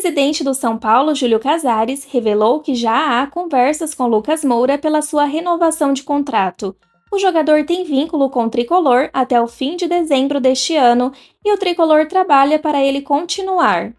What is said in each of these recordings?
presidente do São Paulo, Júlio Casares, revelou que já há conversas com Lucas Moura pela sua renovação de contrato. O jogador tem vínculo com o tricolor até o fim de dezembro deste ano e o tricolor trabalha para ele continuar.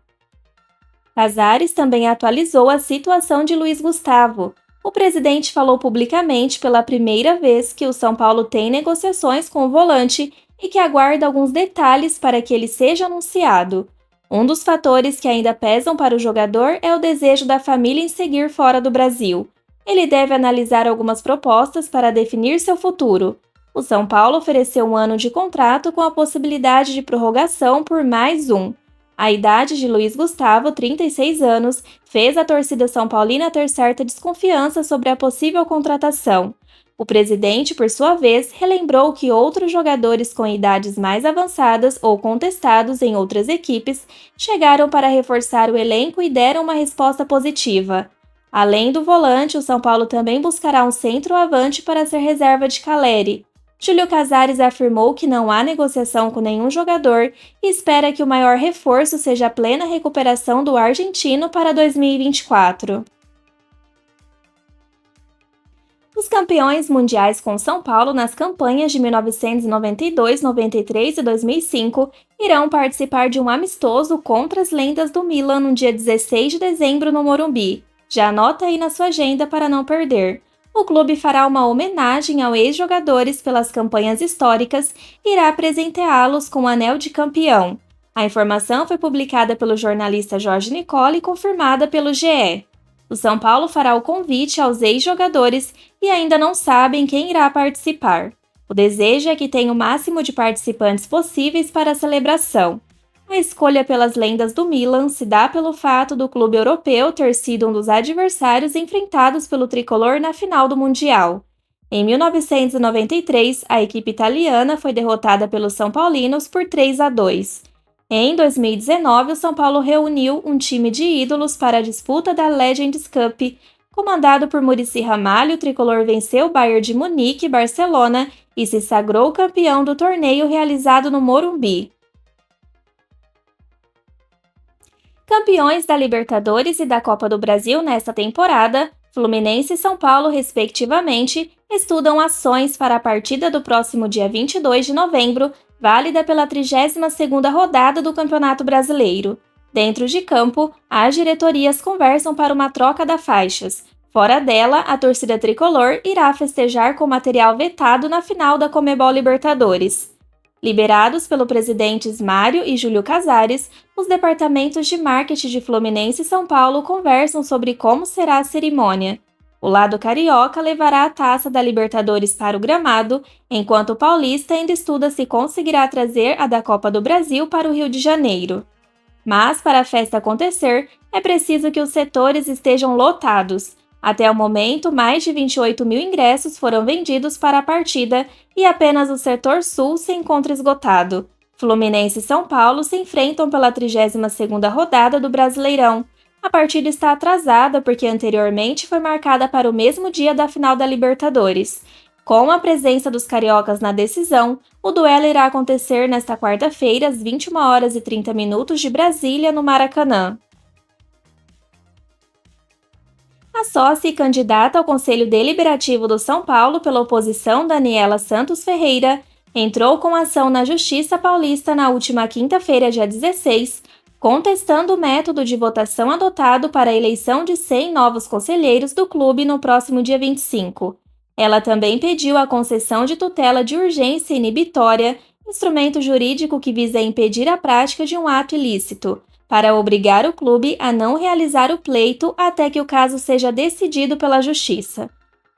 Casares também atualizou a situação de Luiz Gustavo. O presidente falou publicamente pela primeira vez que o São Paulo tem negociações com o volante e que aguarda alguns detalhes para que ele seja anunciado. Um dos fatores que ainda pesam para o jogador é o desejo da família em seguir fora do Brasil. Ele deve analisar algumas propostas para definir seu futuro. O São Paulo ofereceu 1 ano de contrato com a possibilidade de prorrogação por mais um. A idade de Luiz Gustavo, 36 anos, fez a torcida são paulina ter certa desconfiança sobre a possível contratação. O presidente, por sua vez, relembrou que outros jogadores com idades mais avançadas ou contestados em outras equipes chegaram para reforçar o elenco e deram uma resposta positiva. Além do volante, o São Paulo também buscará um centroavante para ser reserva de Calleri. Júlio Casares afirmou que não há negociação com nenhum jogador e espera que o maior reforço seja a plena recuperação do argentino para 2024. Os campeões mundiais com São Paulo nas campanhas de 1992, 93 e 2005 irão participar de um amistoso contra as lendas do Milan no dia 16 de dezembro no Morumbi. Já anota aí na sua agenda para não perder. O clube fará uma homenagem aos ex-jogadores pelas campanhas históricas e irá presenteá-los com o anel de campeão. A informação foi publicada pelo jornalista Jorge Nicole e confirmada pelo GE. O São Paulo fará o convite aos ex-jogadores e ainda não sabem quem irá participar. O desejo é que tenha o máximo de participantes possíveis para a celebração. A escolha pelas lendas do Milan se dá pelo fato do clube europeu ter sido um dos adversários enfrentados pelo tricolor na final do Mundial. Em 1993, a equipe italiana foi derrotada pelos São Paulinos por 3-2. Em 2019, o São Paulo reuniu um time de ídolos para a disputa da Legends Cup. Comandado por Muricy Ramalho, o tricolor venceu o Bayern de Munique e Barcelona e se sagrou campeão do torneio realizado no Morumbi. Campeões da Libertadores e da Copa do Brasil nesta temporada, Fluminense e São Paulo, respectivamente, estudam ações para a partida do próximo dia 22 de novembro, válida pela 32ª rodada do Campeonato Brasileiro. Dentro de campo, as diretorias conversam para uma troca das faixas. Fora dela, a torcida tricolor irá festejar com material vetado na final da Conmebol Libertadores. Liberados pelo presidentes Mário e Júlio Casares, os departamentos de marketing de Fluminense e São Paulo conversam sobre como será a cerimônia. O lado carioca levará a taça da Libertadores para o gramado, enquanto o paulista ainda estuda se conseguirá trazer a da Copa do Brasil para o Rio de Janeiro. Mas, para a festa acontecer, é preciso que os setores estejam lotados. Até o momento, mais de 28 mil ingressos foram vendidos para a partida e apenas o setor sul se encontra esgotado. Fluminense e São Paulo se enfrentam pela 32ª rodada do Brasileirão. A partida está atrasada porque anteriormente foi marcada para o mesmo dia da final da Libertadores. Com a presença dos cariocas na decisão, o duelo irá acontecer nesta quarta-feira às 21h30 de Brasília, no Maracanã. A sócia e candidata ao Conselho Deliberativo do São Paulo pela oposição, Daniela Santos Ferreira, entrou com ação na Justiça Paulista na última quinta-feira, dia 16, contestando o método de votação adotado para a eleição de 100 novos conselheiros do clube no próximo dia 25. Ela também pediu a concessão de tutela de urgência inibitória, instrumento jurídico que visa impedir a prática de um ato ilícito, para obrigar o clube a não realizar o pleito até que o caso seja decidido pela Justiça.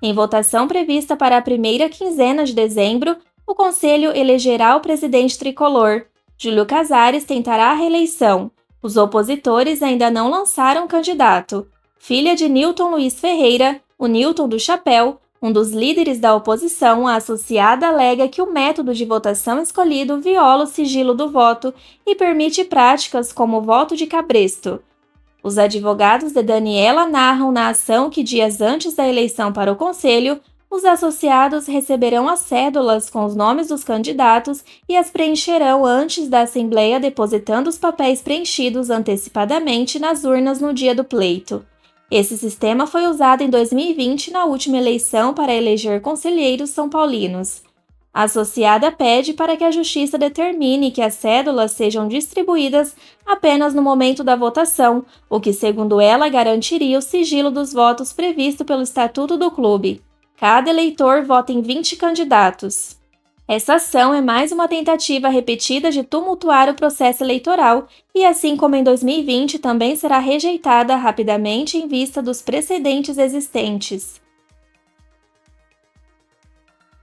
Em votação prevista para a primeira quinzena de dezembro, o Conselho elegerá o presidente tricolor. Júlio Casares tentará a reeleição. Os opositores ainda não lançaram candidato. Filha de Nilton Luiz Ferreira, o Nilton do Chapéu, um dos líderes da oposição, a associada alega que o método de votação escolhido viola o sigilo do voto e permite práticas como o voto de cabresto. Os advogados de Daniela narram na ação que dias antes da eleição para o Conselho, Os associados receberão as cédulas com os nomes dos candidatos e as preencherão antes da Assembleia, depositando os papéis preenchidos antecipadamente nas urnas no dia do pleito. Esse sistema foi usado em 2020 na última eleição para eleger conselheiros são paulinos. A associada pede para que a Justiça determine que as cédulas sejam distribuídas apenas no momento da votação, o que, segundo ela, garantiria o sigilo dos votos previsto pelo Estatuto do Clube. Cada eleitor vota em 20 candidatos. Essa ação é mais uma tentativa repetida de tumultuar o processo eleitoral e, assim como em 2020, também será rejeitada rapidamente em vista dos precedentes existentes.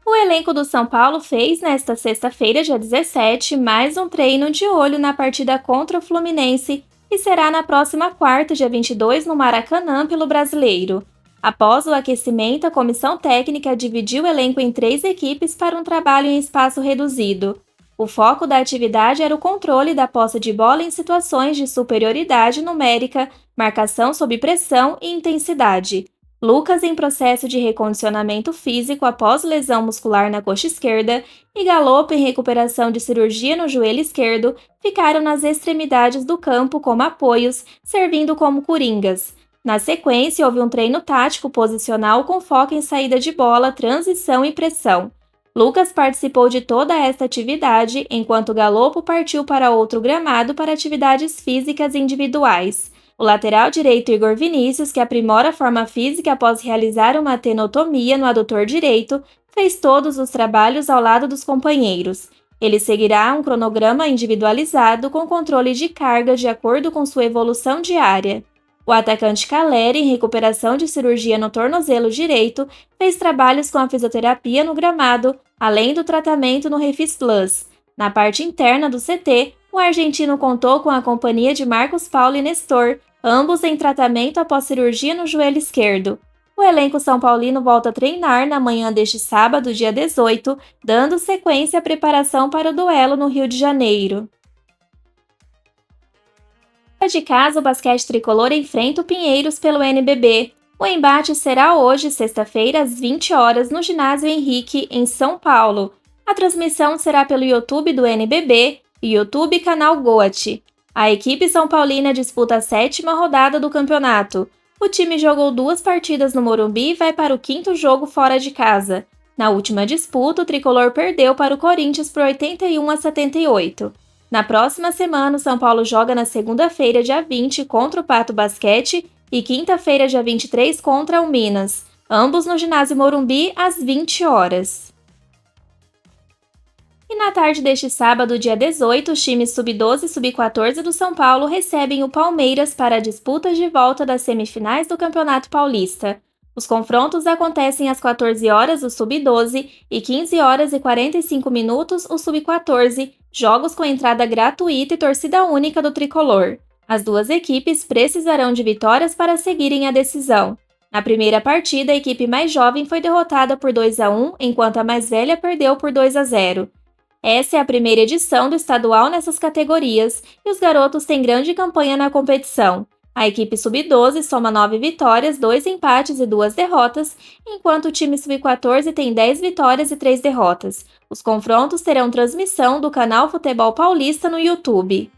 O elenco do São Paulo fez, nesta sexta-feira, dia 17, mais um treino de olho na partida contra o Fluminense e será na próxima quarta, dia 22, no Maracanã, pelo Brasileiro. Após o aquecimento, a comissão técnica dividiu o elenco em 3 equipes para um trabalho em espaço reduzido. O foco da atividade era o controle da posse de bola em situações de superioridade numérica, marcação sob pressão e intensidade. Lucas em processo de recondicionamento físico após lesão muscular na coxa esquerda e Galopo em recuperação de cirurgia no joelho esquerdo ficaram nas extremidades do campo como apoios, servindo como coringas. Na sequência, houve um treino tático posicional com foco em saída de bola, transição e pressão. Lucas participou de toda esta atividade, enquanto Galopo partiu para outro gramado para atividades físicas individuais. O lateral direito Igor Vinícius, que aprimora a forma física após realizar uma tenotomia no adutor direito, fez todos os trabalhos ao lado dos companheiros. Ele seguirá um cronograma individualizado com controle de carga de acordo com sua evolução diária. O atacante Caleri, em recuperação de cirurgia no tornozelo direito, fez trabalhos com a fisioterapia no gramado, além do tratamento no Refis Plus. Na parte interna do CT, o argentino contou com a companhia de Marcos Paulo e Nestor, ambos em tratamento após cirurgia no joelho esquerdo. O elenco são paulino volta a treinar na manhã deste sábado, dia 18, dando sequência à preparação para o duelo no Rio de Janeiro. Fora de casa, o basquete tricolor enfrenta o Pinheiros pelo NBB. O embate será hoje, sexta-feira, às 20 horas, no Ginásio Henrique, em São Paulo. A transmissão será pelo YouTube do NBB e YouTube canal Goat. A equipe São Paulina disputa a 7ª rodada do campeonato. O time jogou 2 partidas no Morumbi e vai para o 5º jogo fora de casa. Na última disputa, o tricolor perdeu para o Corinthians por 81-78. Na próxima semana, o São Paulo joga na segunda-feira, dia 20, contra o Pato Basquete e quinta-feira, dia 23, contra o Minas, ambos no ginásio Morumbi, às 20 horas. E na tarde deste sábado, dia 18, os times sub-12 e sub-14 do São Paulo recebem o Palmeiras para a disputa de volta das semifinais do Campeonato Paulista. Os confrontos acontecem às 14 horas o sub-12 e 15 horas e 45 minutos o sub-14, jogos com entrada gratuita e torcida única do tricolor. As duas equipes precisarão de vitórias para seguirem a decisão. Na primeira partida, a equipe mais jovem foi derrotada por 2-1, enquanto a mais velha perdeu por 2-0. Essa é a primeira edição do estadual nessas categorias e os garotos têm grande campanha na competição. A equipe sub-12 soma 9 vitórias, 2 empates e 2 derrotas, enquanto o time sub-14 tem 10 vitórias e 3 derrotas. Os confrontos terão transmissão do canal Futebol Paulista no YouTube.